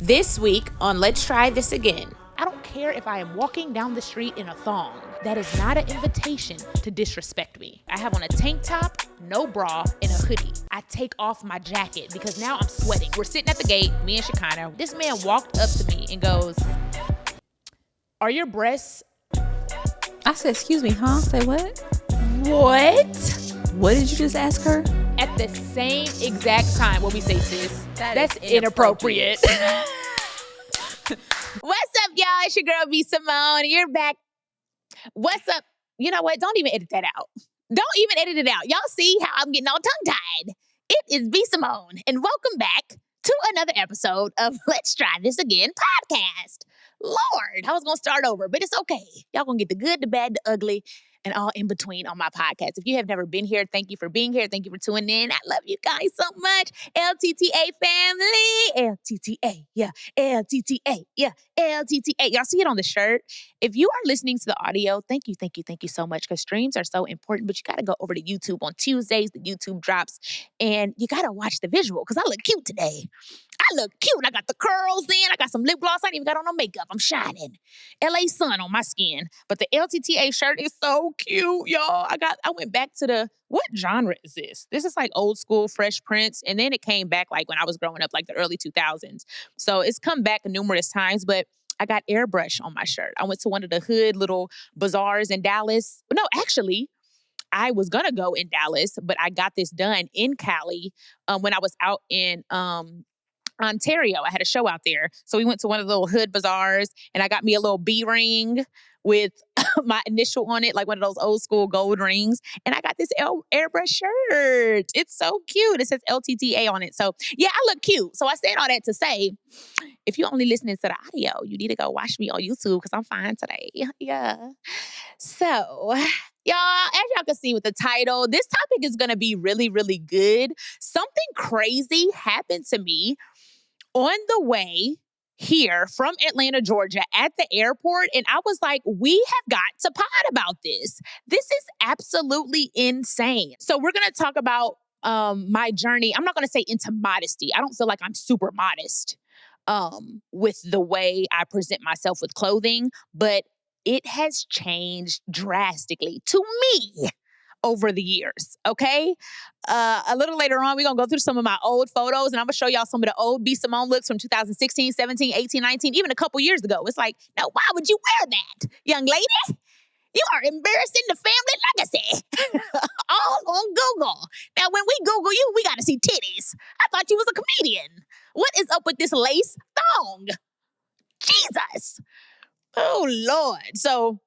This week on Let's Try This Again. I don't care if I am walking down the street in a thong. That is not an invitation to disrespect me. I have on a tank top, no bra, and a hoodie. I take off my jacket because now I'm sweating. We're sitting at the gate, me and Shekinah. This man walked up to me and goes, "Are your breasts?" I said, "Excuse me, huh?" Say what? What? What did you just ask her? At the same exact time, what we say, sis? That's inappropriate. What's up, y'all? It's your girl, b.simone. You're back. What's up? You know what? Don't even edit that out. Don't even edit it out. Y'all see how I'm getting all tongue-tied. It is b.simone, and welcome back to another episode of Let's Try This Again podcast. Lord, I was going to start over, but it's okay. Y'all going to get the good, the bad, the ugly, and all in between on my podcast. If you have never been here, thank you for being here. Thank you for tuning in. I love you guys so much. LTTA family. LTTA. Yeah. LTTA. Yeah. LTTA. Y'all see it on the shirt? If you are listening to the audio, thank you so much, because streams are so important, but you got to go over to YouTube on Tuesdays. The YouTube drops, and you got to watch the visual, because I look cute today. I look cute. I got the curls in. I got some lip gloss. I ain't even got on no makeup. I'm shining. LA sun on my skin. But the LTTA shirt is so cute, y'all. I went back to what genre is this? This is like old school Fresh Prince. And then it came back like when I was growing up, like the early 2000s. So it's come back numerous times, but I got airbrush on my shirt. I went to one of the hood little bazaars in Dallas. No, actually, I was going to go in Dallas, but I got this done in Cali when I was out in Ontario. I had a show out there. So we went to one of the little hood bazaars, and I got me a little B ring with my initial on it, like one of those old school gold rings. And I got this airbrush shirt. It's so cute. It says LTTA on it. So yeah, I look cute. So I said all that to say, if you're only listening to the audio, you need to go watch me on YouTube, because I'm fine today. Yeah. So y'all, as y'all can see with the title, this topic is going to be really, really good. Something crazy happened to me on the way here from Atlanta, Georgia, at the airport. And I was like, we have got to pod about this. This is absolutely insane. So we're going to talk about my journey. I'm not going to say into modesty. I don't feel like I'm super modest with the way I present myself with clothing, but it has changed drastically to me over the years, okay? A little later on, we're going to go through some of my old photos, and I'm going to show y'all some of the old b.simone looks from 2016, 17, 18, 19, even a couple years ago. It's like, now, why would you wear that, young lady? You are embarrassing the family legacy. All on Google. Now, when we Google you, we got to see titties. I thought you was a comedian. What is up with this lace thong? Jesus. Oh, Lord. So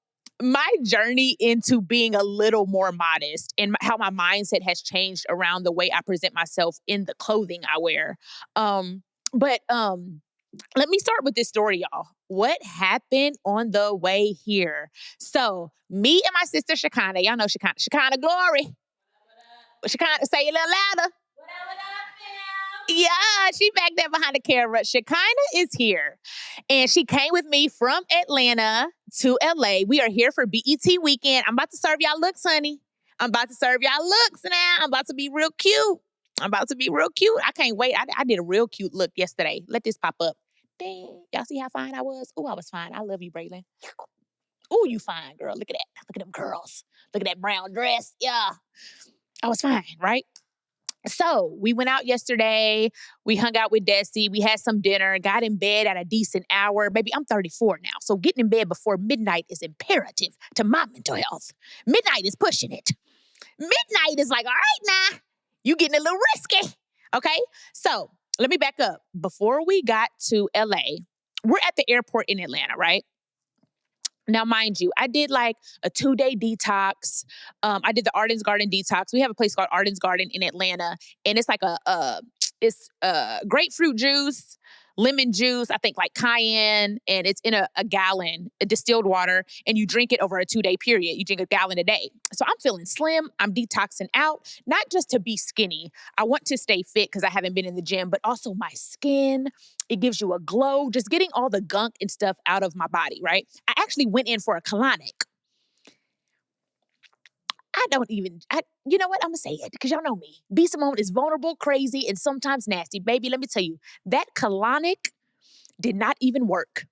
my journey into being a little more modest and how my mindset has changed around the way I present myself in the clothing I wear. But let me start with this story, y'all. What happened on the way here? So me and my sister Shekinah, y'all know Shekinah. Shekinah Glory. Shekinah, say it a little louder. Yeah, she back there behind the camera. Shekinah is here. And she came with me from Atlanta to LA. We are here for BET weekend. I'm about to serve y'all looks, honey. I'm about to serve y'all looks now. I'm about to be real cute. I can't wait. I did a real cute look yesterday. Let this pop up. Dang. Y'all see how fine I was? Oh, I was fine. I love you, Braylon. Oh, you fine, girl. Look at that. Look at them curls. Look at that brown dress. Yeah. I was fine, right? So we went out yesterday. We hung out with Desi. We had some dinner, got in bed at a decent hour. Baby, I'm 34 now. So getting in bed before midnight is imperative to my mental health. Midnight is pushing it. Midnight is like, all right, now, you getting a little risky. Okay? So let me back up. Before we got to LA, we're at the airport in Atlanta, right? Now, mind you, I did like a 2-day detox. I did the Arden's Garden detox. We have a place called Arden's Garden in Atlanta, and it's like it's grapefruit juice, lemon juice, I think like cayenne, and it's in a gallon, distilled water, and you drink it over a 2-day period. You drink a gallon a day. So I'm feeling slim. I'm detoxing out, not just to be skinny. I want to stay fit because I haven't been in the gym, but also my skin. It gives you a glow, just getting all the gunk and stuff out of my body, right? I actually went in for a colonic. You know what? I'm going to say it because y'all know me. B.simone is vulnerable, crazy, and sometimes nasty. Baby, let me tell you, that colonic Did not even work.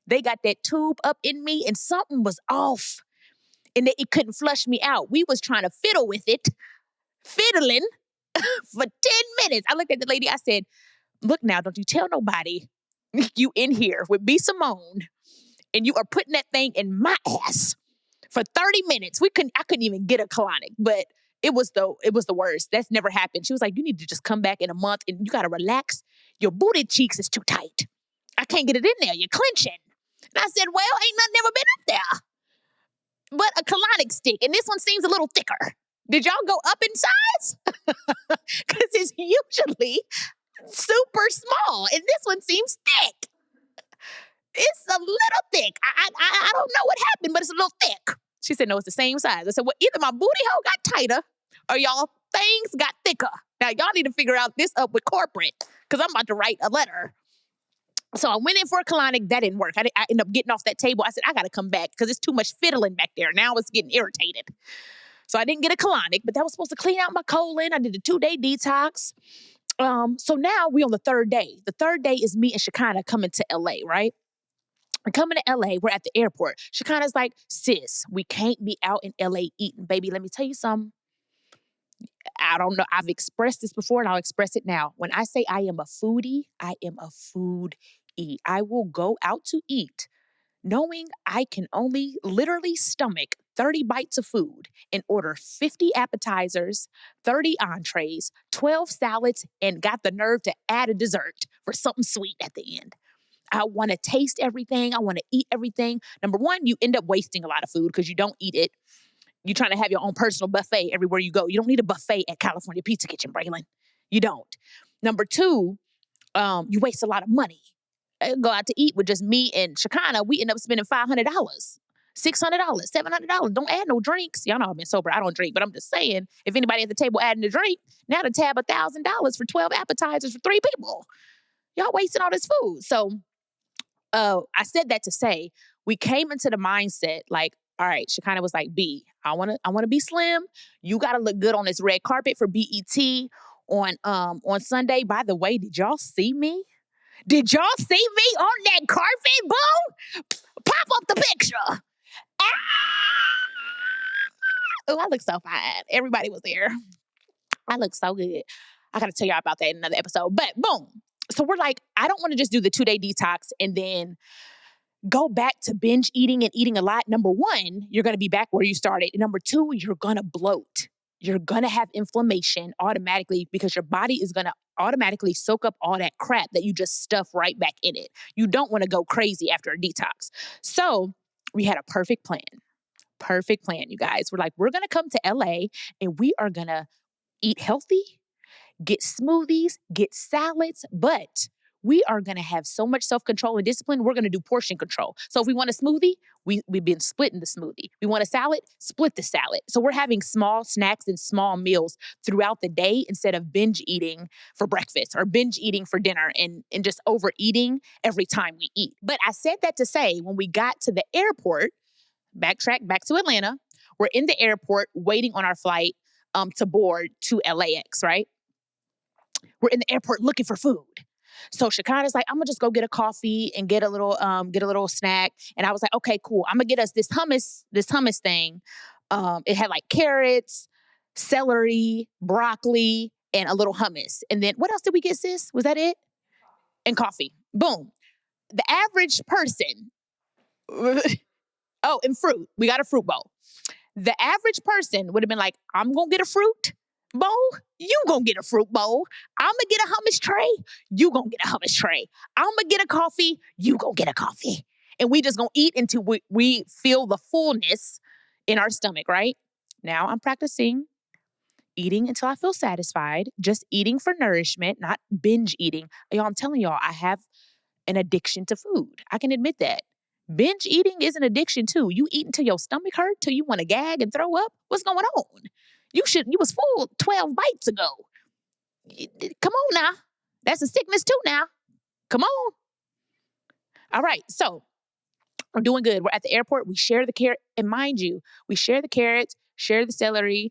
They got that tube up in me and something was off. And it couldn't flush me out. We was trying to fiddle with it, fiddling for 10 minutes. I looked at the lady, I said, look now, don't you tell nobody you in here with b.simone and you are putting that thing in my ass for 30 minutes. I couldn't even get a colonic, but it was the worst. That's never happened. She was like, you need to just come back in a month and you got to relax. Your booty cheeks is too tight. I can't get it in there. You're clenching. And I said, well, ain't nothing ever been up there but a colonic stick. And this one seems a little thicker. Did y'all go up in size? Because it's usually super small. And this one seems thick. It's a little thick. I don't know what happened, but it's a little thick. She said, no, it's the same size. I said, well, either my booty hole got tighter or y'all things got thicker. Now, y'all need to figure out this up with corporate because I'm about to write a letter. So I went in for a colonic. That didn't work. I ended up getting off that table. I said, I got to come back because it's too much fiddling back there. Now it's getting irritated. So I didn't get a colonic, but that was supposed to clean out my colon. I did a 2-day detox. So now we're on the third day. The third day is me and Shekinah coming to LA, right? We're coming to LA. We're at the airport. Shekinah's like, sis, we can't be out in LA eating. Baby, let me tell you something. I don't know. I've expressed this before and I'll express it now. When I say I am a foodie, I am a foodie. I will go out to eat knowing I can only literally stomach 30 bites of food and order 50 appetizers, 30 entrees, 12 salads, and got the nerve to add a dessert for something sweet at the end. I want to taste everything. I want to eat everything. Number one, you end up wasting a lot of food because you don't eat it. You're trying to have your own personal buffet everywhere you go. You don't need a buffet at California Pizza Kitchen, Braylon. You don't. Number two, you waste a lot of money. Go out to eat with just me and Shekinah, we end up spending $500, $600, $700. Don't add no drinks. Y'all know I've been sober. I don't drink, but I'm just saying, if anybody at the table adding a drink, now the tab $1,000 for 12 appetizers for 3 people. Y'all wasting all this food. So I said that to say, we came into the mindset like, all right, Shekinah was like, B, I want to be slim. You got to look good on this red carpet for BET on Sunday. By the way, did y'all see me? Did y'all see me on that carpet, boo? Pop up the picture. Ah! Oh, I look so fine. Everybody was there. I look so good. I got to tell y'all about that in another episode. But boom. So we're like, I don't want to just do the 2-day detox and then go back to binge eating and eating a lot. Number one, you're going to be back where you started. And number two, you're going to bloat. You're going to have inflammation automatically because your body is going to automatically soak up all that crap that you just stuff right back in it. You don't want to go crazy after a detox. So we had a perfect plan. Perfect plan, you guys. We're like, we're going to come to LA and we are going to eat healthy, get smoothies, get salads, but we are going to have so much self-control and discipline. We're going to do portion control. So if we want a smoothie, we've been splitting the smoothie. We want a salad, split the salad. So we're having small snacks and small meals throughout the day instead of binge eating for breakfast or binge eating for dinner and just overeating every time we eat. But I said that to say, when we got to the airport, backtrack back to Atlanta, we're in the airport waiting on our flight to board to LAX, right? We're in the airport looking for food. So Shekinah's like, I'm gonna just go get a coffee and get a little snack. And I was like, okay, cool. I'm gonna get us this hummus thing. It had like carrots, celery, broccoli, and a little hummus. And then what else did we get, sis? Was that it? And coffee. Boom. The average person, oh, and fruit. We got a fruit bowl. The average person would have been like, I'm gonna get a fruit bowl, you gonna get a fruit bowl. I'm gonna get a hummus tray, you gonna get a hummus tray. I'm gonna get a coffee, you gonna get a coffee. And we just gonna eat until we feel the fullness in our stomach, right? Now I'm practicing eating until I feel satisfied, just eating for nourishment, not binge eating. Y'all, I'm telling y'all, I have an addiction to food. I can admit that. Binge eating is an addiction too. You eat until your stomach hurt, till you want to gag and throw up. What's going on? You was full 12 bites ago. Come on now. That's a sickness too now. Come on. All right. So we're doing good. We're at the airport. We share the carrot. And mind you, we share the carrots, share the celery,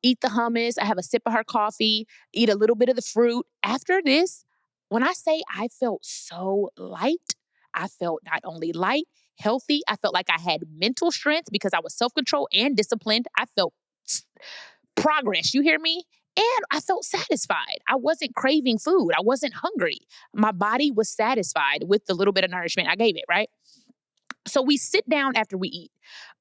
eat the hummus. I have a sip of her coffee, eat a little bit of the fruit. After this, When I say I felt so light, I felt not only light, healthy, I felt like I had mental strength because I was self-controlled and disciplined. I felt progress, you hear me? And I felt satisfied. I wasn't craving food. I wasn't hungry. My body was satisfied with the little bit of nourishment I gave it, right? So we sit down after we eat.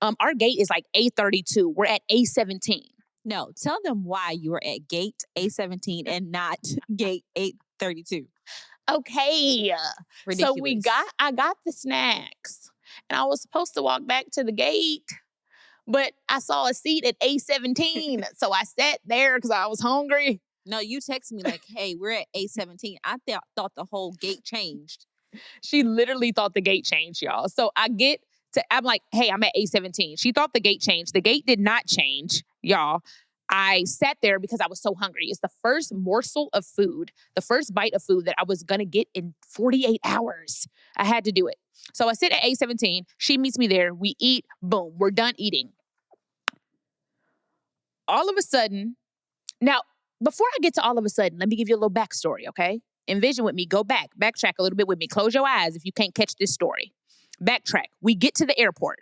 Our gate is like A32. We're at A17. No, tell them why you were at gate A17 and not gate 832. Okay. Ridiculous. So I got the snacks and I was supposed to walk back to the gate, but I saw a seat at A17. So I sat there because I was hungry. No, you texted me like, hey, we're at A17. I thought the whole gate changed. She literally thought the gate changed, y'all. So I'm like, hey, I'm at A17. She thought the gate changed. The gate did not change, y'all. I sat there because I was so hungry. It's the first morsel of food, the first bite of food that I was going to get in 48 hours. I had to do it. So I sit at A17. She meets me there. We eat. Boom. We're done eating. All of a sudden, now, before I get to all of a sudden, let me give you a little backstory, okay? Envision with me. Go backtrack a little bit with me. Close your eyes if you can't catch this story. Backtrack. We get to the airport.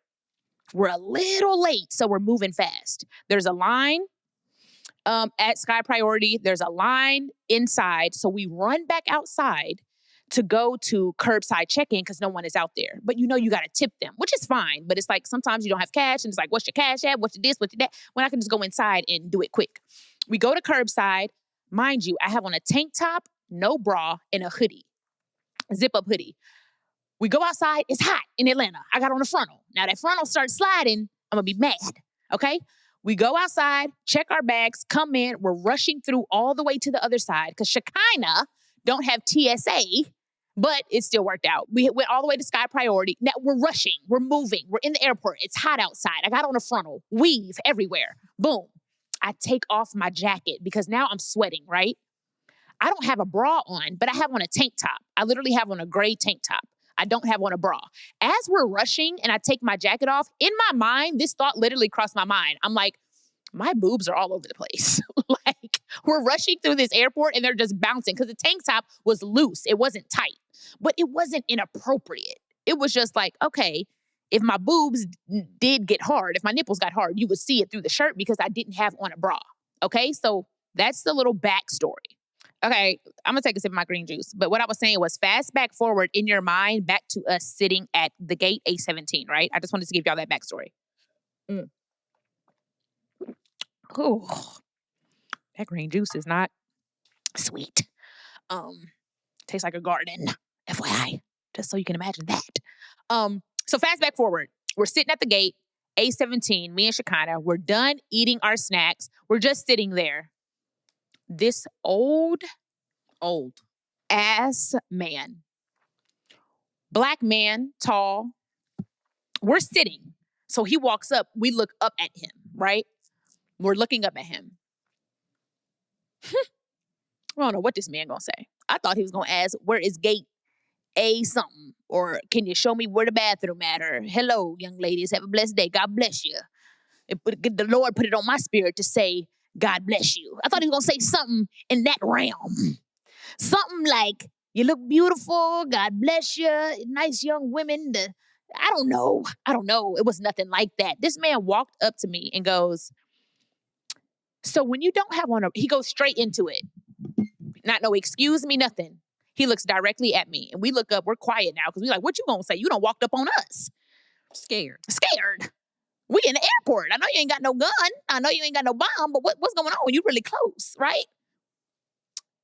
We're a little late, so we're moving fast. There's a line at Sky Priority. There's a line inside. So we run back outside to go to curbside check-in because no one is out there. But you got to tip them, which is fine. But it's like sometimes you don't have cash and it's like, what's your cash at? What's your this? What's your that? When I can just go inside and do it quick. We go to curbside. Mind you, I have on a tank top, no bra, and a hoodie, zip-up hoodie. We go outside. It's hot in Atlanta. I got on a frontal. Now that frontal starts sliding, I'm going to be mad, okay? We go outside, check our bags, come in. We're rushing through all the way to the other side because Shekinah don't have TSA, but it still worked out. We went all the way to Sky Priority. Now we're rushing. We're moving. We're in the airport. It's hot outside. I got on a frontal. Weave everywhere. Boom. I take off my jacket because now I'm sweating, right? I don't have a bra on, but I have on a tank top. I literally have on a gray tank top. I don't have on a bra. As we're rushing and I take my jacket off, in my mind, this thought literally crossed my mind. I'm like, my boobs are all over the place. Like, we're rushing through this airport and they're just bouncing because the tank top was loose. It wasn't tight, but it wasn't inappropriate. It was just like, okay, if my boobs did get hard, if my nipples got hard, you would see it through the shirt because I didn't have on a bra. Okay, so that's the little backstory. Okay, I'm going to take a sip of my green juice. But what I was saying was fast back forward in your mind back to us sitting at the gate A17, right? I just wanted to give y'all that backstory. Ooh, that green juice is not sweet. Tastes like a garden, FYI, just so you can imagine that. So fast back forward. We're sitting at the gate, A17, me and Shekinah. We're done eating our snacks. We're just sitting there. This old ass man, black man, tall. We're sitting. So he walks up. We look up at him, right? We're looking up at him. I don't know what this man gonna say. I thought he was gonna ask, where is gate A something? Or can you show me where the bathroom at? Or hello, young ladies, have a blessed day. God bless you. The Lord put it on my spirit to say, God bless you. I thought he was gonna say something in that realm. Something like, you look beautiful, God bless you, nice young women. I don't know. It was nothing like that. This man walked up to me and goes, so when you don't have on he goes straight into it. Not no excuse me, nothing. He looks directly at me and we look up. We're quiet now because we're like, what you gonna say? You done walked up on us. Scared. We in the airport. I know you ain't got no gun. I know you ain't got no bomb, but what's going on? You really close, right?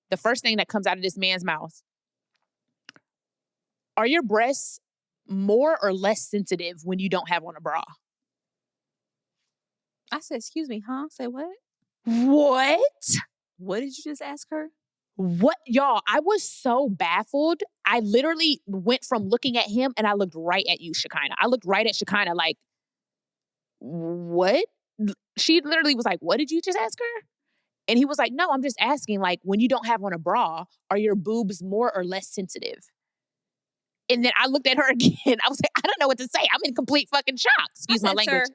The first thing that comes out of this man's mouth. Are your breasts more or less sensitive when you don't have on a bra? I said, excuse me, huh? Say what? What? What did you just ask her? What? Y'all, I was so baffled. I literally went from looking at him and I looked right at you, Shekinah. I looked right at Shekinah like, what? She literally was like, what did you just ask her? And he was like, no, I'm just asking, like, when you don't have on a bra, are your boobs more or less sensitive? And then I looked at her again. I was like, I don't know what to say. I'm in complete fucking shock. Excuse my language. Sir,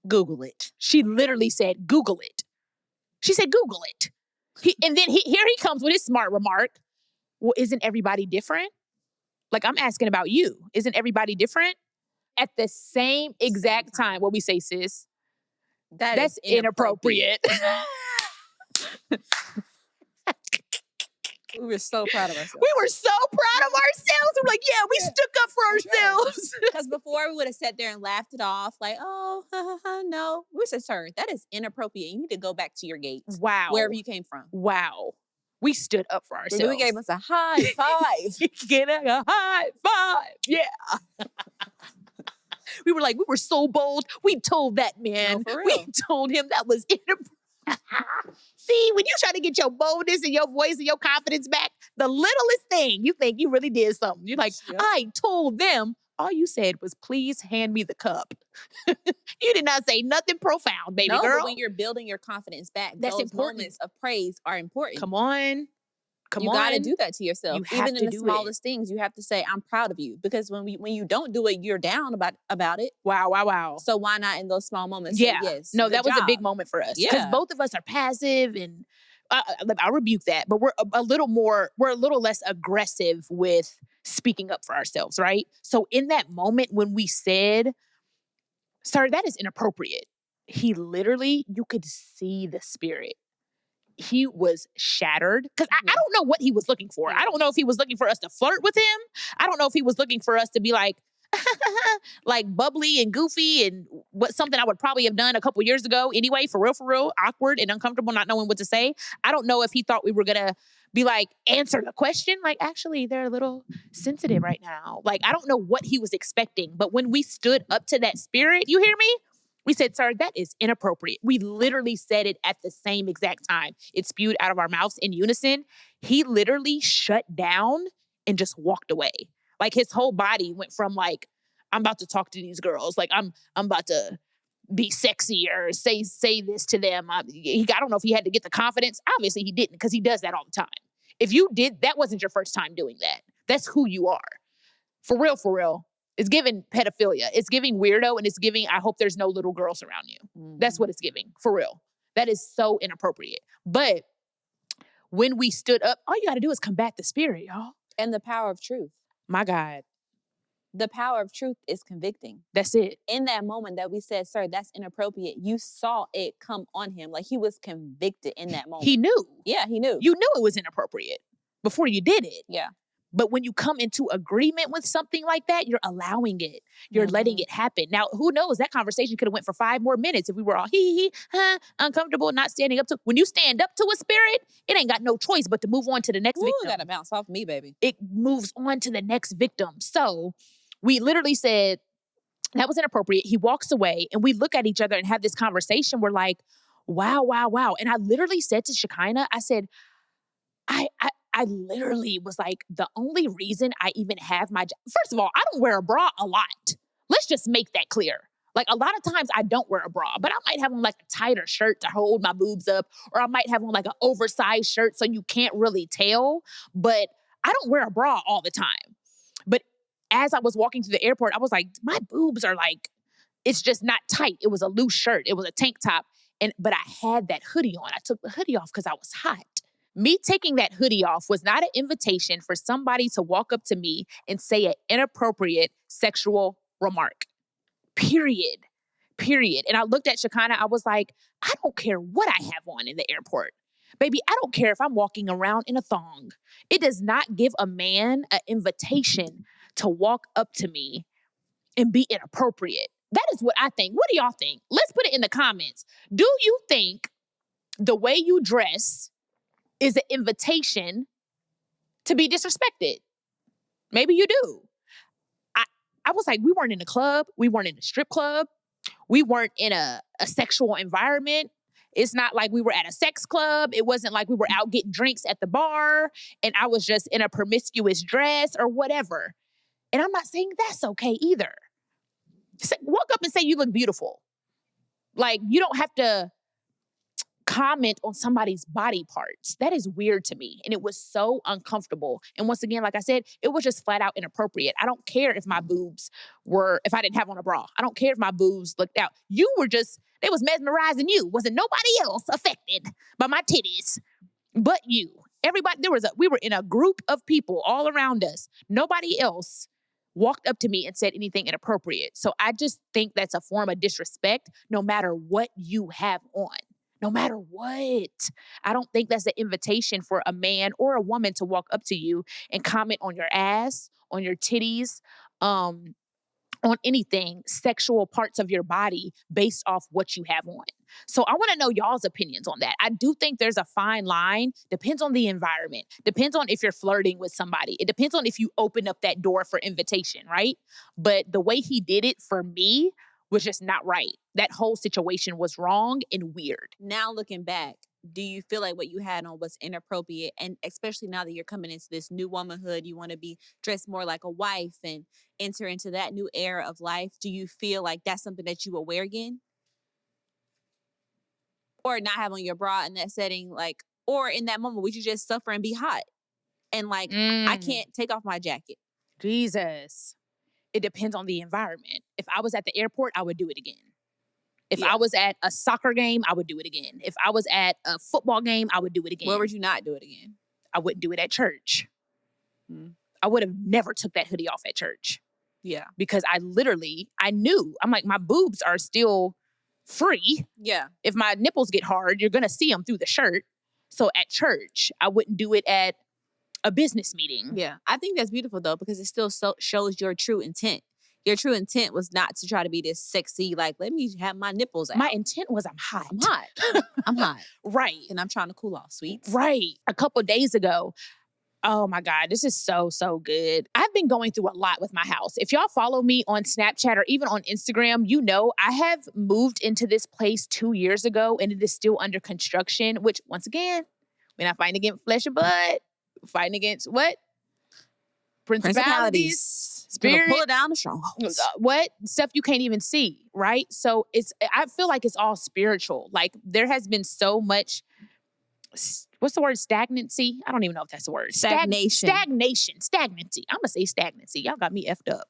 Google it. She literally said, Google it. She said, Google it. Here he comes with his smart remark. Well, isn't everybody different? Like, I'm asking about you. Isn't everybody different? At the same exact time, what we say, sis? That's inappropriate. We were so proud of ourselves. We were so proud of ourselves. We're like, yeah, we stuck up for ourselves. Because before we would have sat there and laughed it off, like, oh, no. We said, sir, that is inappropriate. You need to go back to your gate. Wow. Wherever you came from. Wow. We stood up for ourselves. We gave us a high five. Get a high five. Yeah. We were like, we were so bold. We told that man. No, for real. We told him that was inappropriate. See, when you try to get your boldness and your voice and your confidence back, the littlest thing, you think you really did something. You're like, yep. I told them. All you said was, please hand me the cup. You did not say nothing profound, baby girl. But when you're building your confidence back, that's those important. Moments of praise are important. Come on. You got to do that to yourself. You have Even to in the smallest things, you have to say, I'm proud of you. Because when you don't do it, you're down about it. Wow. So why not in those small moments? Yeah. Say, yes. No, that was a big moment for us. Because both of us are passive and I rebuke that. But we're a little less aggressive with speaking up for ourselves, right? So in that moment when we said, sir, that is inappropriate. He literally, you could see the spirit. He was shattered because I don't know what he was looking for. I don't know if he was looking for us to flirt with him. I don't know if he was looking for us to be like, like bubbly and goofy and something I would probably have done a couple years ago anyway, for real, awkward and uncomfortable, not knowing what to say. I don't know if he thought we were going to be like, answer the question. Like, actually, they're a little sensitive right now. Like, I don't know what he was expecting. But when we stood up to that spirit, you hear me? We said, sir, that is inappropriate. We literally said it at the same exact time. It spewed out of our mouths in unison. He literally shut down and just walked away. Like his whole body went from like, I'm about to talk to these girls. Like I'm about to be sexy or say this to them. I don't know if he had to get the confidence. Obviously he didn't, because he does that all the time. If you did, that wasn't your first time doing that. That's who you are. For real. It's giving pedophilia. It's giving weirdo, and it's giving, I hope there's no little girls around you. Mm-hmm. That's what it's giving, for real. That is so inappropriate. But when we stood up, all you got to do is combat the spirit, y'all. And the power of truth. My God. The power of truth is convicting. That's it. In that moment that we said, sir, that's inappropriate, you saw it come on him. Like he was convicted in that moment. He knew. Yeah, he knew. You knew it was inappropriate before you did it. Yeah. But when you come into agreement with something like that, you're allowing it. You're letting it happen. Now, who knows? That conversation could have went for 5 more minutes if we were all uncomfortable, not standing up to. When you stand up to a spirit, it ain't got no choice but to move on to the next victim. Got to bounce off me, baby. It moves on to the next victim. So we literally said, that was inappropriate. He walks away and we look at each other and have this conversation. We're like, wow. And I literally said to Shekinah, I said, I literally was like, the only reason I even have my, first of all, I don't wear a bra a lot. Let's just make that clear. Like a lot of times I don't wear a bra, but I might have on like a tighter shirt to hold my boobs up, or I might have on like an oversized shirt so you can't really tell, but I don't wear a bra all the time. But as I was walking through the airport, I was like, my boobs are like, it's just not tight. It was a loose shirt. It was a tank top. But I had that hoodie on. I took the hoodie off because I was hot. Me taking that hoodie off was not an invitation for somebody to walk up to me and say an inappropriate sexual remark. Period. And I looked at Shekinah. I was like, I don't care what I have on in the airport. Baby, I don't care if I'm walking around in a thong. It does not give a man an invitation to walk up to me and be inappropriate. That is what I think. What do y'all think? Let's put it in the comments. Do you think the way you dress is an invitation to be disrespected? Maybe you do. I was like, we weren't in a club. We weren't in a strip club. We weren't in a sexual environment. It's not like we were at a sex club. It wasn't like we were out getting drinks at the bar and I was just in a promiscuous dress or whatever. And I'm not saying that's okay either. Walk up and say you look beautiful. Like, you don't have to comment on somebody's body parts. That is weird to me. And it was so uncomfortable. And once again, like I said, it was just flat out inappropriate. I don't care if my boobs if I didn't have on a bra. I don't care if my boobs looked out. They was mesmerizing you. Wasn't nobody else affected by my titties but you. Everybody, we were in a group of people all around us. Nobody else walked up to me and said anything inappropriate. So I just think that's a form of disrespect no matter what you have on. No matter what. I don't think that's an invitation for a man or a woman to walk up to you and comment on your ass, on your titties, on anything, sexual parts of your body based off what you have on. So I want to know y'all's opinions on that. I do think there's a fine line. Depends on the environment. Depends on if you're flirting with somebody. It depends on if you open up that door for invitation, right? But the way he did it for me was just not right. That whole situation was wrong and weird. Now looking back, do you feel like what you had on was inappropriate? And especially now that you're coming into this new womanhood, you want to be dressed more like a wife and enter into that new era of life. Do you feel like that's something that you will wear again? Or not have on your bra in that setting, like, or in that moment, would you just suffer and be hot? And like, I can't take off my jacket. Jesus. It depends on the environment. If I was at the airport, I would do it again. If I was at a soccer game, I would do it again. If I was at a football game, I would do it again. Where would you not do it again? I wouldn't do it at church. I would have never took that hoodie off at church. Yeah. Because I knew, I'm like, my boobs are still free. Yeah. If my nipples get hard, you're going to see them through the shirt. So at church, I wouldn't do it at a business meeting. Yeah. I think that's beautiful though, because it still shows your true intent. Your true intent was not to try to be this sexy, like, let me have my nipples out. My intent was I'm hot. I'm hot. I'm hot. Right. And I'm trying to cool off, sweets. Right. A couple days ago, oh my God, this is so, so good. I've been going through a lot with my house. If y'all follow me on Snapchat or even on Instagram, you know I have moved into this place 2 years ago and it is still under construction, which once again, we're not fighting against flesh and blood. We're fighting against what? Principalities. Spirit. Pull it down the strongholds. What? Stuff you can't even see, right? So I feel like it's all spiritual. Like there has been so much, what's the word? Stagnancy? I don't even know if that's the word. Stagnation. Stagnancy. I'm going to say stagnancy. Y'all got me effed up.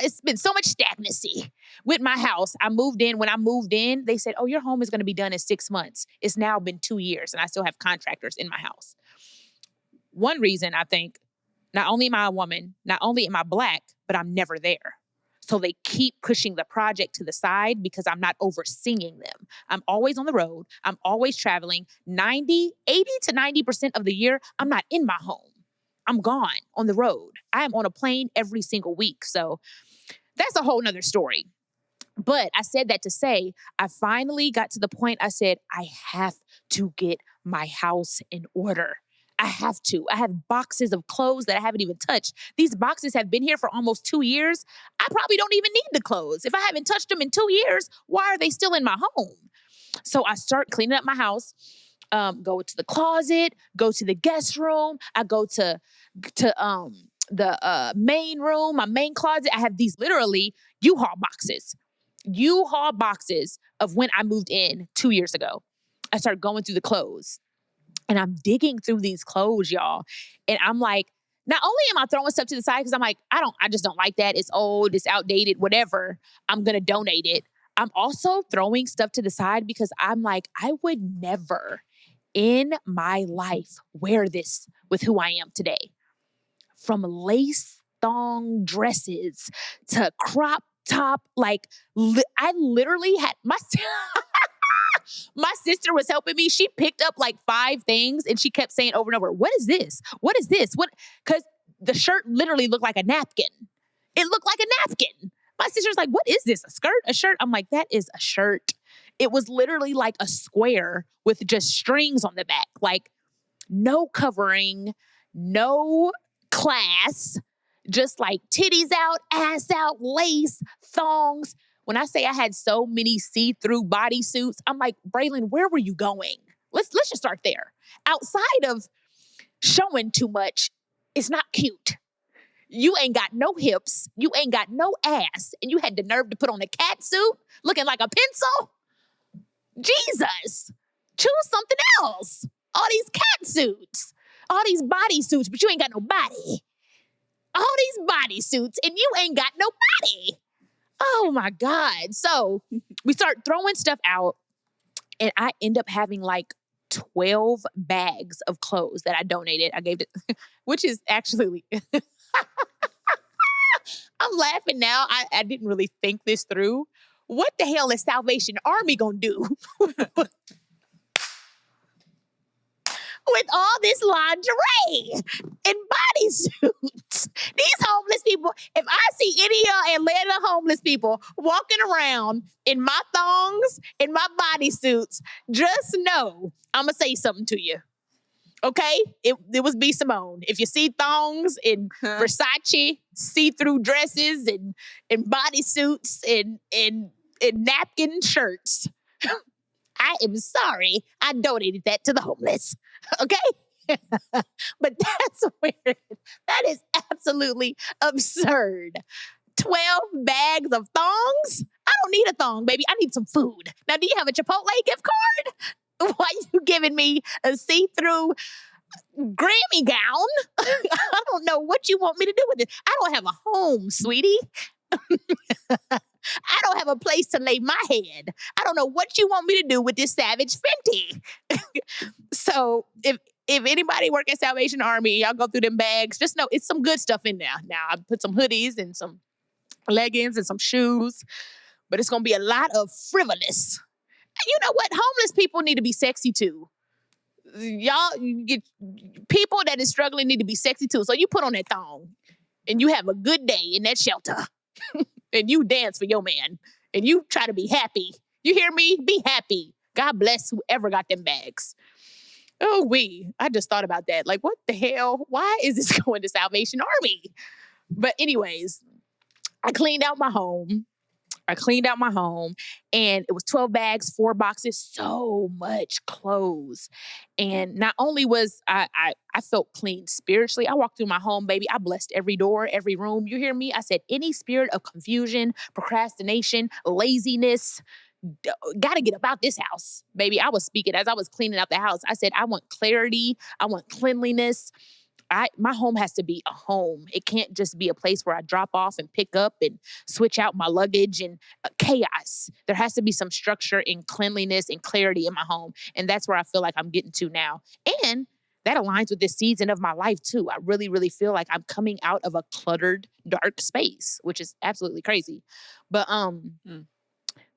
It's been so much stagnancy with my house. When I moved in, they said, oh, your home is going to be done in 6 months. It's now been 2 years and I still have contractors in my house. One reason I think, not only am I a woman, not only am I Black, but I'm never there. So they keep pushing the project to the side because I'm not overseeing them. I'm always on the road. I'm always traveling. 80 to 90% of the year, I'm not in my home. I'm gone on the road. I am on a plane every single week. So that's a whole nother story. But I said that to say, I finally got to the point I said, I have to get my house in order. I have to. I have boxes of clothes that I haven't even touched. These boxes have been here for almost 2 years. I probably don't even need the clothes. If I haven't touched them in 2 years, why are they still in my home? So I start cleaning up my house, go to the closet, go to the guest room. I go to the main room, my main closet. I have these literally U-Haul boxes of when I moved in 2 years ago. I started going through the clothes. And I'm digging through these clothes, y'all. And I'm like, not only am I throwing stuff to the side because I'm like, I just don't like that. It's old, it's outdated, whatever. I'm going to donate it. I'm also throwing stuff to the side because I'm like, I would never in my life wear this with who I am today. From lace thong dresses to crop top, like I literally had my sister was helping me. She picked up like 5 things and she kept saying over and over, what is this? What is this? What? Because the shirt literally looked like a napkin. It looked like a napkin. My sister's like, what is this? A skirt? A shirt? I'm like, that is a shirt. It was literally like a square with just strings on the back. Like no covering, no class, just like titties out, ass out, lace, thongs. When I say I had so many see-through bodysuits, I'm like, Braylon, where were you going? Let's just start there. Outside of showing too much, it's not cute. You ain't got no hips. You ain't got no ass. And you had the nerve to put on a cat suit looking like a pencil? Jesus. Choose something else. All these cat suits. All these bodysuits, but you ain't got no body. All these bodysuits, and you ain't got no body. Oh my God. So we start throwing stuff out and I end up having like 12 bags of clothes that I donated. I gave it, which is actually, I'm laughing now. I didn't really think this through. What the hell is Salvation Army gonna do with all this lingerie and bodysuits? These homeless people, if I see any of y'all Atlanta homeless people walking around in my thongs, in my bodysuits, just know I'm going to say something to you. Okay? It was b.simone. If you see thongs in Versace, see-through dresses and bodysuits and napkin shirts, I am sorry. I donated that to the homeless. Okay? But that's weird. That is absolutely absurd. 12 bags of thongs? I don't need a thong, baby. I need some food. Now, do you have a Chipotle gift card? Why are you giving me a see-through Grammy gown? I don't know what you want me to do with it. I don't have a home, sweetie. I don't have a place to lay my head. I don't know what you want me to do with this Savage Fenty. So if anybody work at Salvation Army, y'all go through them bags, just know it's some good stuff in there. Now, I put some hoodies and some leggings and some shoes, but it's going to be a lot of frivolous. You know what? Homeless people need to be sexy too. Y'all, you get people that is struggling need to be sexy too. So you put on that thong and you have a good day in that shelter and you dance for your man and you try to be happy. You hear me? Be happy. God bless whoever got them bags. Oh, I just thought about that. Like, what the hell? Why is this going to Salvation Army? But anyways, I cleaned out my home and it was 12 bags, 4 boxes, so much clothes. And not only was I felt clean spiritually, I walked through my home, baby. I blessed every door, every room. You hear me? I said, any spirit of confusion, procrastination, laziness, got to get about this house, baby. I was speaking as I was cleaning out the house. I said, I want clarity. I want cleanliness. My home has to be a home. It can't just be a place where I drop off and pick up and switch out my luggage and chaos. There has to be some structure and cleanliness and clarity in my home. And that's where I feel like I'm getting to now. And that aligns with this season of my life too. I really, really feel like I'm coming out of a cluttered, dark space, which is absolutely crazy. But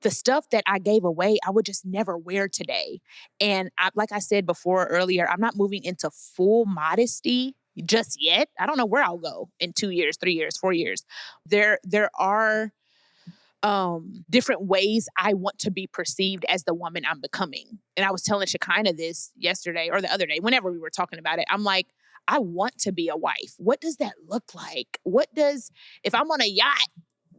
the stuff that I gave away, I would just never wear today. And like I said before earlier, I'm not moving into full modesty just yet. I don't know where I'll go in 2 years, 3 years, 4 years. There are different ways I want to be perceived as the woman I'm becoming. And I was telling Shekinah this yesterday or the other day, whenever we were talking about it. I'm like, I want to be a wife. What does that look like? If I'm on a yacht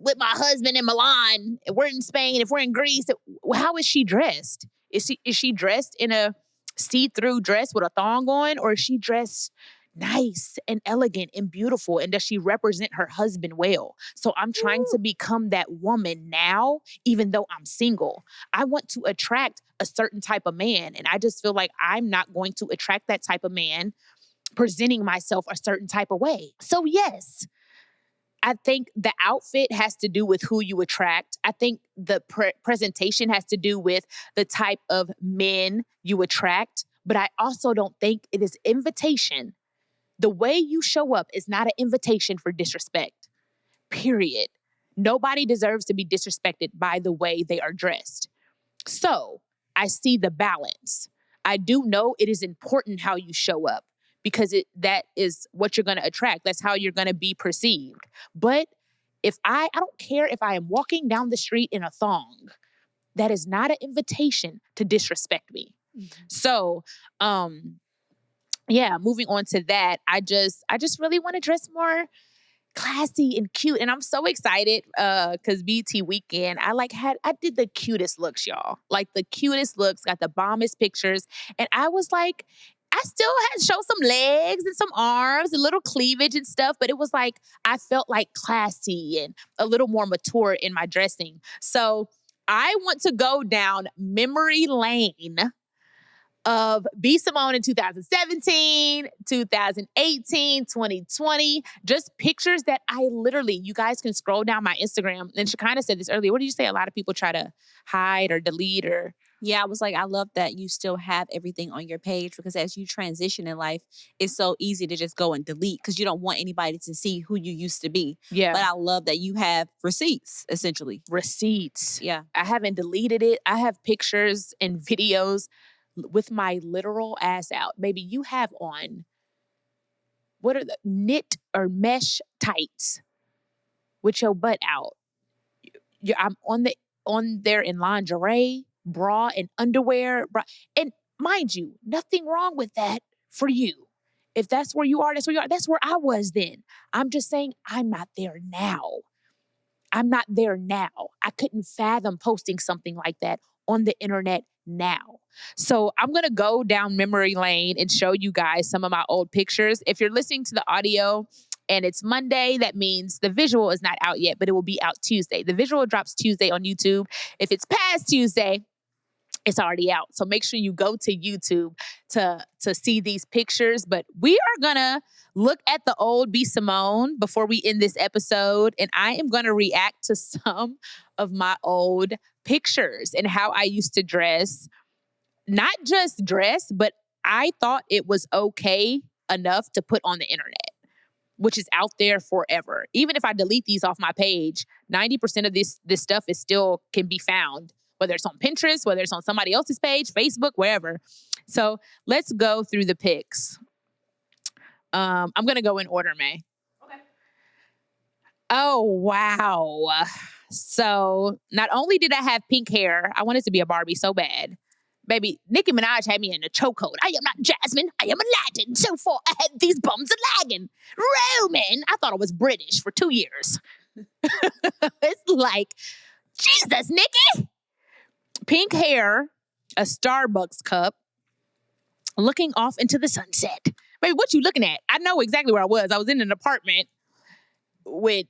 with my husband in Milan, if we're in Spain, if we're in Greece, how is she dressed? Is she dressed in a see-through dress with a thong on, or is she dressed nice and elegant and beautiful? And does she represent her husband well? So I'm trying to become that woman now, even though I'm single. I want to attract a certain type of man, and I just feel like I'm not going to attract that type of man presenting myself a certain type of way. So yes, I think the outfit has to do with who you attract. I think the presentation has to do with the type of men you attract. But I also don't think it is invitation. The way you show up is not an invitation for disrespect, period. Nobody deserves to be disrespected by the way they are dressed. So I see the balance. I do know it is important how you show up, because that is what you're going to attract. That's how you're going to be perceived. But if I don't care if I am walking down the street in a thong, that is not an invitation to disrespect me. Mm-hmm. So, moving on to that, I just really want to dress more classy and cute. And I'm so excited because BT weekend, I did the cutest looks, y'all. Like the cutest looks, got the bombest pictures. And I was like, I still had to show some legs and some arms, a little cleavage and stuff, but it was like, I felt like classy and a little more mature in my dressing. So I want to go down memory lane of b.simone in 2017, 2018, 2020. Just pictures that I literally, you guys can scroll down my Instagram. And Shekinah said this earlier. What did you say? A lot of people try to hide or delete or... Yeah, I was like, I love that you still have everything on your page because as you transition in life, it's so easy to just go and delete because you don't want anybody to see who you used to be. Yeah. But I love that you have receipts, essentially. Receipts. Yeah. I haven't deleted it. I have pictures and videos with my literal ass out. Baby, you have on, what are the knit or mesh tights with your butt out. I'm on there in lingerie, bra and underwear. And mind you, nothing wrong with that for you. If that's where you are, that's where you are. That's where I was then. I'm just saying I'm not there now. I'm not there now. I couldn't fathom posting something like that on the internet now. So I'm going to go down memory lane and show you guys some of my old pictures. If you're listening to the audio and it's Monday, that means the visual is not out yet, but it will be out Tuesday. The visual drops Tuesday on YouTube. If it's past Tuesday, it's already out. So make sure you go to YouTube to see these pictures. But we are going to look at the old b.simone before we end this episode. And I am going to react to some of my old pictures and how I used to dress. Not just dress, but I thought it was okay enough to put on the internet, which is out there forever. Even if I delete these off my page, 90% of this stuff is still can be found, whether it's on Pinterest, whether it's on somebody else's page, Facebook, wherever. So let's go through the pics. I'm going to go in order, May. Okay. Oh, wow. So not only did I have pink hair, I wanted to be a Barbie so bad. Baby, Nicki Minaj had me in a chokehold. I am not Jasmine. I am Aladdin. So far ahead, these bums are lagging. Roman. I thought I was British for 2 years. It's like, Jesus, Nicki. Pink hair, a Starbucks cup, looking off into the sunset. Baby, what you looking at? I know exactly where I was. I was in an apartment with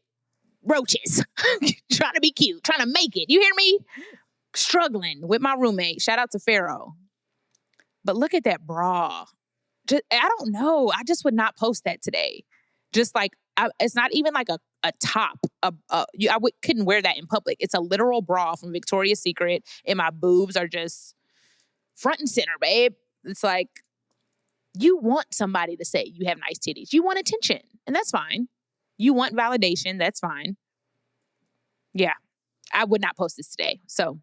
roaches, trying to be cute, trying to make it. You hear me? Struggling with my roommate. Shout out to Pharaoh. But look at that bra. I don't know. I just would not post that today. Just like, it's not even like a top. Couldn't wear that in public. It's a literal bra from Victoria's Secret, and my boobs are just front and center, babe. It's like, you want somebody to say you have nice titties. You want attention, and that's fine. You want validation. That's fine. Yeah. I would not post this today. So,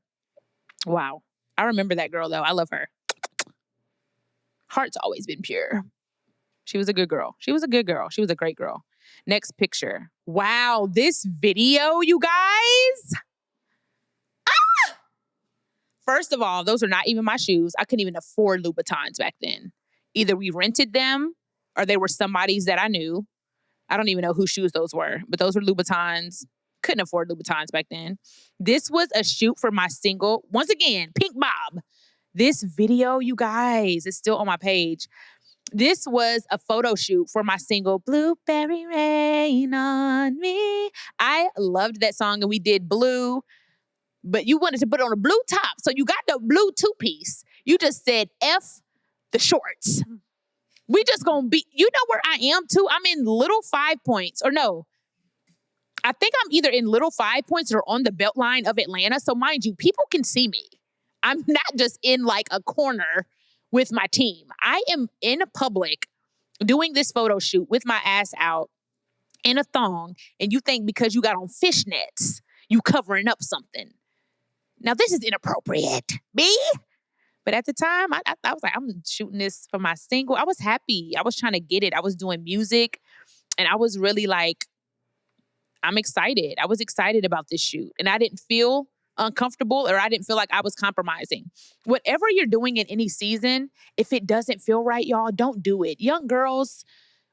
wow. I remember that girl, though. I love her. Heart's always been pure. She was a good girl. She was a good girl. She was a great girl. Next picture. Wow, this video, you guys. Ah! First of all, those are not even my shoes. I couldn't even afford Louboutins back then. Either we rented them or they were somebody's that I knew. I don't even know whose shoes those were, but those were Louboutins. Couldn't afford Louboutins back then. This was a shoot for my single. Once again, Pink Bob. This video, you guys, is still on my page. This was a photo shoot for my single, Blueberry Rain on Me. I loved that song, and we did blue, but you wanted to put it on a blue top. So you got the blue two-piece. You just said, F the shorts. We just gonna be, you know where I am too? I'm in Little 5 Points, or no. I think I'm either in Little 5 Points or on the Beltline of Atlanta. So mind you, people can see me. I'm not just in like a corner with my team. I am in public doing this photo shoot with my ass out in a thong. And you think because you got on fishnets, you covering up something. Now this is inappropriate, B. But at the time, I was like, I'm shooting this for my single. I was happy. I was trying to get it. I was doing music. And I was really like, I'm excited. I was excited about this shoot. And I didn't feel uncomfortable, or I didn't feel like I was compromising. Whatever you're doing in any season, if it doesn't feel right, y'all, don't do it. Young girls,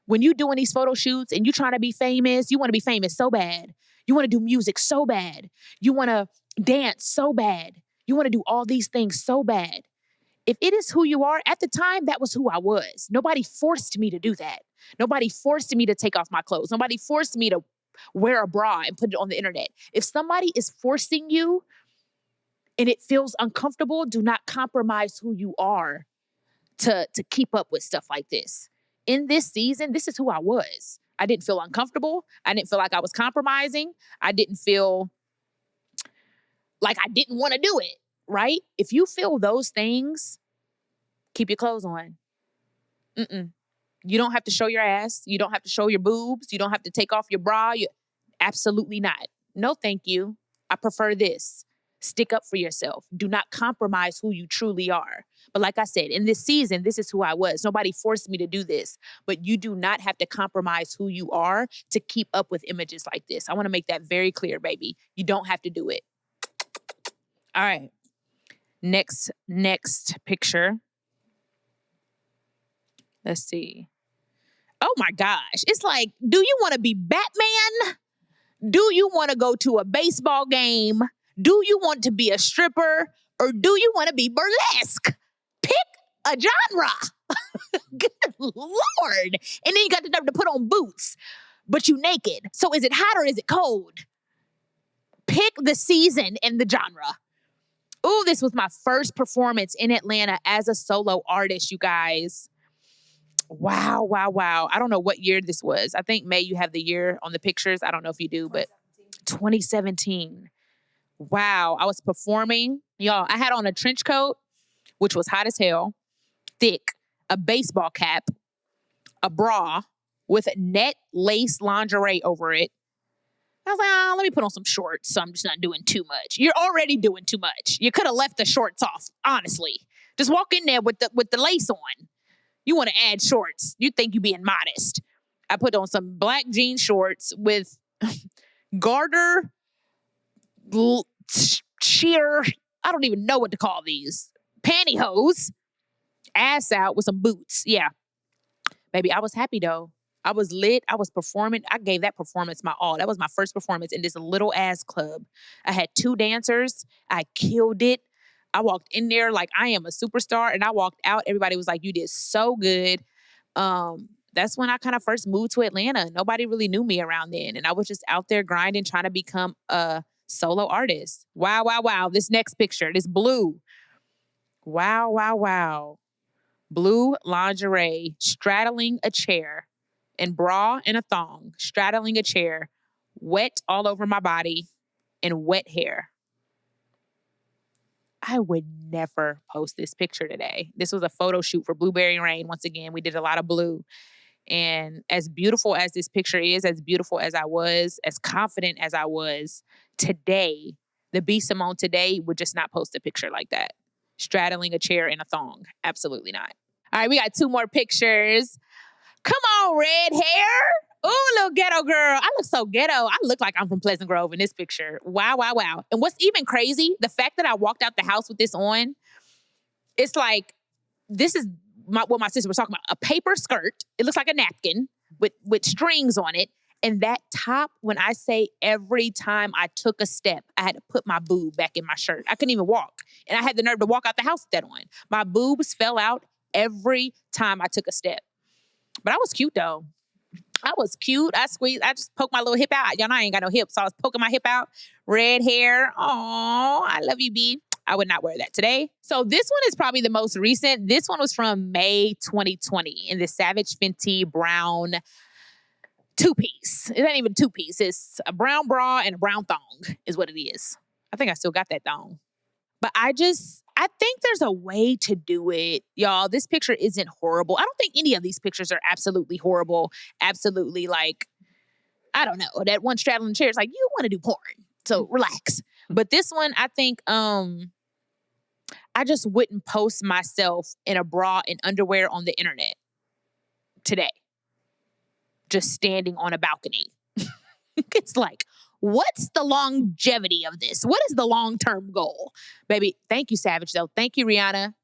when you're doing these photo shoots and you're trying to be famous, you want to be famous so bad. You want to do music so bad. You want to dance so bad. You want to do all these things so bad. If it is who you are, at the time, that was who I was. Nobody forced me to do that. Nobody forced me to take off my clothes. Nobody forced me to wear a bra and put it on the internet. If somebody is forcing you and it feels uncomfortable, do not compromise who you are. to keep up with stuff like this. In this season, this is who I was. I didn't feel uncomfortable. I didn't feel like I was compromising. I didn't feel like I didn't want to do it, right? If you feel those things, keep your clothes on. You don't have to show your ass. You don't have to show your boobs. You don't have to take off your bra. Absolutely not. No, thank you. I prefer this. Stick up for yourself. Do not compromise who you truly are. But like I said, in this season, this is who I was. Nobody forced me to do this. But you do not have to compromise who you are to keep up with images like this. I want to make that very clear, baby. You don't have to do it. All right. Next picture. Let's see. Oh my gosh. It's like, do you want to be Batman? Do you want to go to a baseball game? Do you want to be a stripper? Or do you want to be burlesque? Pick a genre. Good Lord. And then you got the nerve to put on boots, but you naked. So is it hot or is it cold? Pick the season and the genre. Ooh, this was my first performance in Atlanta as a solo artist, you guys. Wow. I don't know what year this was. I think, May, you have the year on the pictures. I don't know if you do, but 2017. Wow. I was performing. Y'all, I had on a trench coat, which was hot as hell, thick, a baseball cap, a bra with net lace lingerie over it. I was like, let me put on some shorts so I'm just not doing too much. You're already doing too much. You could have left the shorts off, honestly. Just walk in there with the lace on. You want to add shorts. You think you being modest. I put on some black jean shorts with garter, sheer, I don't even know what to call these. Pantyhose, ass out with some boots. Yeah. Baby, I was happy though. I was lit. I was performing. I gave that performance my all. That was my first performance in this little ass club. I had 2 dancers. I killed it. I walked in there like I am a superstar, and I walked out. Everybody was like, you did so good. That's when I kind of first moved to Atlanta. Nobody really knew me around then. And I was just out there grinding, trying to become a solo artist. Wow. This next picture, this blue. Wow. Blue lingerie, straddling a chair, and bra and a thong, straddling a chair, wet all over my body, and wet hair. I would never post this picture today. This was a photo shoot for Blueberry Rain. Once again, we did a lot of blue. And as beautiful as this picture is, as beautiful as I was, as confident as I was, today, the b.simone today would just not post a picture like that. Straddling a chair in a thong. Absolutely not. All right, we got 2 more pictures. Come on, red hair. Ooh, little ghetto girl. I look so ghetto. I look like I'm from Pleasant Grove in this picture. Wow. And what's even crazy, the fact that I walked out the house with this on, it's like, this is what my sister was talking about. A paper skirt. It looks like a napkin with strings on it. And that top, when I say every time I took a step, I had to put my boob back in my shirt. I couldn't even walk. And I had the nerve to walk out the house with that on. My boobs fell out every time I took a step. But I was cute though. I was cute. I just poked my little hip out. Y'all know I ain't got no hips, so I was poking my hip out. Red hair. Oh, I love you, B. I would not wear that today. So this one is probably the most recent. This one was from May 2020 in the Savage Fenty brown 2-piece. It ain't even 2-piece. It's a brown bra and a brown thong is what it is. I think I still got that thong. But I think there's a way to do it. Y'all, this picture isn't horrible. I don't think any of these pictures are absolutely horrible. Absolutely, like, I don't know. That one straddling the chair is like, you want to do porn. So relax. But this one, I think I just wouldn't post myself in a bra and underwear on the internet today. Just standing on a balcony. It's like, what's the longevity of this? What is the long-term goal? Baby, thank you, Savage, though. Thank you, Rihanna.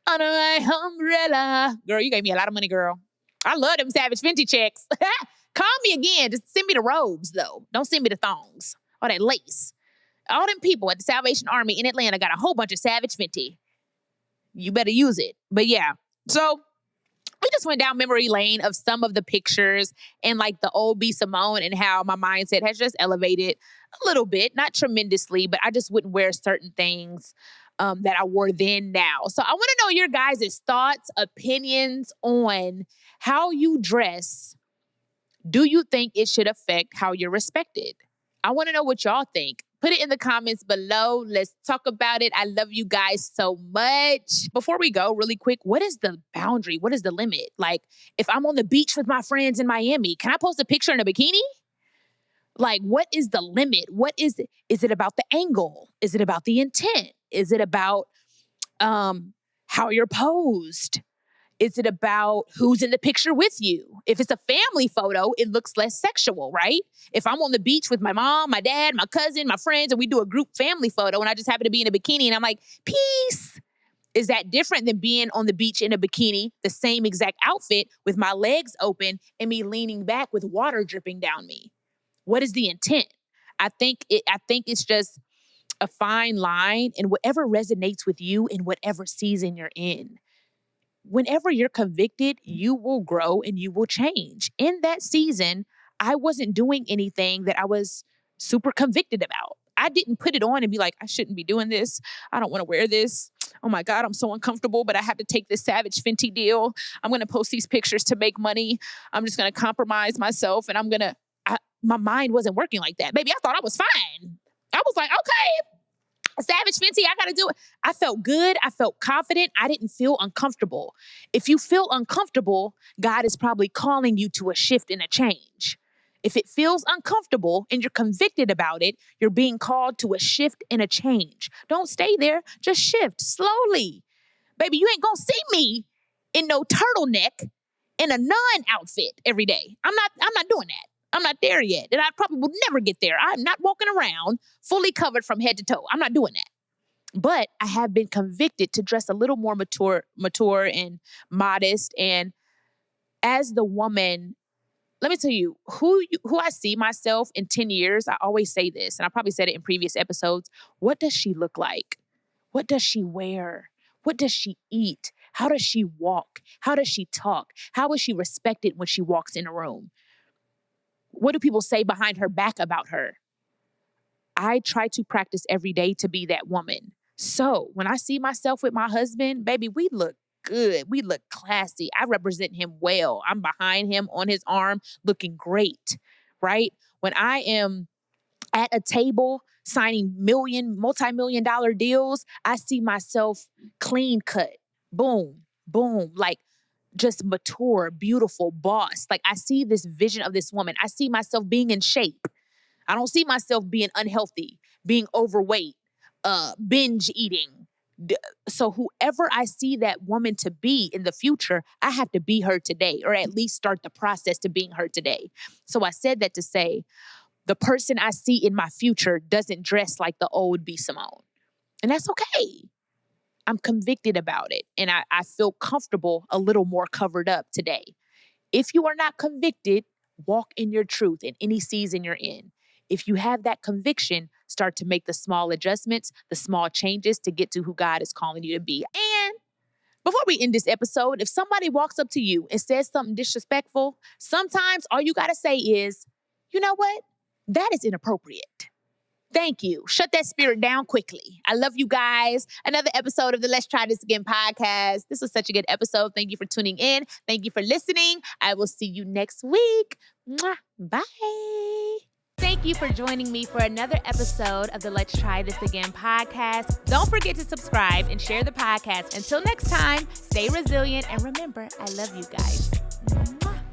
Under my umbrella. Girl, you gave me a lot of money, girl. I love them Savage Fenty checks. Call me again. Just send me the robes, though. Don't send me the thongs or that lace. All them people at the Salvation Army in Atlanta got a whole bunch of Savage Fenty. You better use it. But yeah, so we just went down memory lane of some of the pictures and like the old b.simone and how my mindset has just elevated a little bit, not tremendously, but I just wouldn't wear certain things. that I wore then now. So I want to know your guys' thoughts, opinions on how you dress. Do you think it should affect how you're respected? I want to know what y'all think. Put it in the comments below. Let's talk about it. I love you guys so much. Before we go, really quick, what is the boundary? What is the limit? Like, if I'm on the beach with my friends in Miami, can I post a picture in a bikini? Like, what is the limit? What is it? Is it about the angle? Is it about the intent? Is it about how you're posed? Is it about who's in the picture with you? If it's a family photo, it looks less sexual, right? If I'm on the beach with my mom, my dad, my cousin, my friends, and we do a group family photo and I just happen to be in a bikini and I'm like, peace. Is that different than being on the beach in a bikini, the same exact outfit with my legs open and me leaning back with water dripping down me? What is the intent? I think it's just a fine line, and whatever resonates with you in whatever season you're in. Whenever you're convicted, you will grow and you will change. In that season, I wasn't doing anything that I was super convicted about. I didn't put it on and be like, I shouldn't be doing this. I don't want to wear this. Oh my God, I'm so uncomfortable, but I have to take this Savage Fenty deal. I'm going to post these pictures to make money. I'm just going to compromise myself and my mind wasn't working like that. Baby, I thought I was fine. I was like, okay, Savage Fenty, I got to do it. I felt good. I felt confident. I didn't feel uncomfortable. If you feel uncomfortable, God is probably calling you to a shift and a change. If it feels uncomfortable and you're convicted about it, you're being called to a shift and a change. Don't stay there. Just shift slowly. Baby, you ain't going to see me in no turtleneck in a nun outfit every day. I'm not doing that. I'm not there yet. And I probably will never get there. I'm not walking around fully covered from head to toe. I'm not doing that. But I have been convicted to dress a little more mature and modest. And as the woman, let me tell you, who I see myself in 10 years, I always say this, and I probably said it in previous episodes. What does she look like? What does she wear? What does she eat? How does she walk? How does she talk? How is she respected when she walks in a room? What do people say behind her back about her? I try to practice every day to be that woman. So when I see myself with my husband, baby, we look good. We look classy. I represent him well. I'm behind him on his arm looking great, right? When I am at a table signing multi-million dollar deals, I see myself clean cut. Boom, boom. Like, just mature, beautiful boss. Like, I see this vision of this woman. I see myself being in shape. I don't see myself being unhealthy, being overweight, binge eating. So whoever I see that woman to be in the future, I have to be her today, or at least start the process to being her today. So I said that to say, the person I see in my future doesn't dress like the old b.simone. And that's okay. I'm convicted about it. And I feel comfortable a little more covered up today. If you are not convicted, walk in your truth in any season you're in. If you have that conviction, start to make the small adjustments, the small changes to get to who God is calling you to be. And before we end this episode, if somebody walks up to you and says something disrespectful, sometimes all you got to say is, you know what? That is inappropriate. Thank you. Shut that spirit down quickly. I love you guys. Another episode of the Let's Try This Again podcast. This was such a good episode. Thank you for tuning in. Thank you for listening. I will see you next week. Mwah. Bye. Thank you for joining me for another episode of the Let's Try This Again podcast. Don't forget to subscribe and share the podcast. Until next time, stay resilient and remember, I love you guys.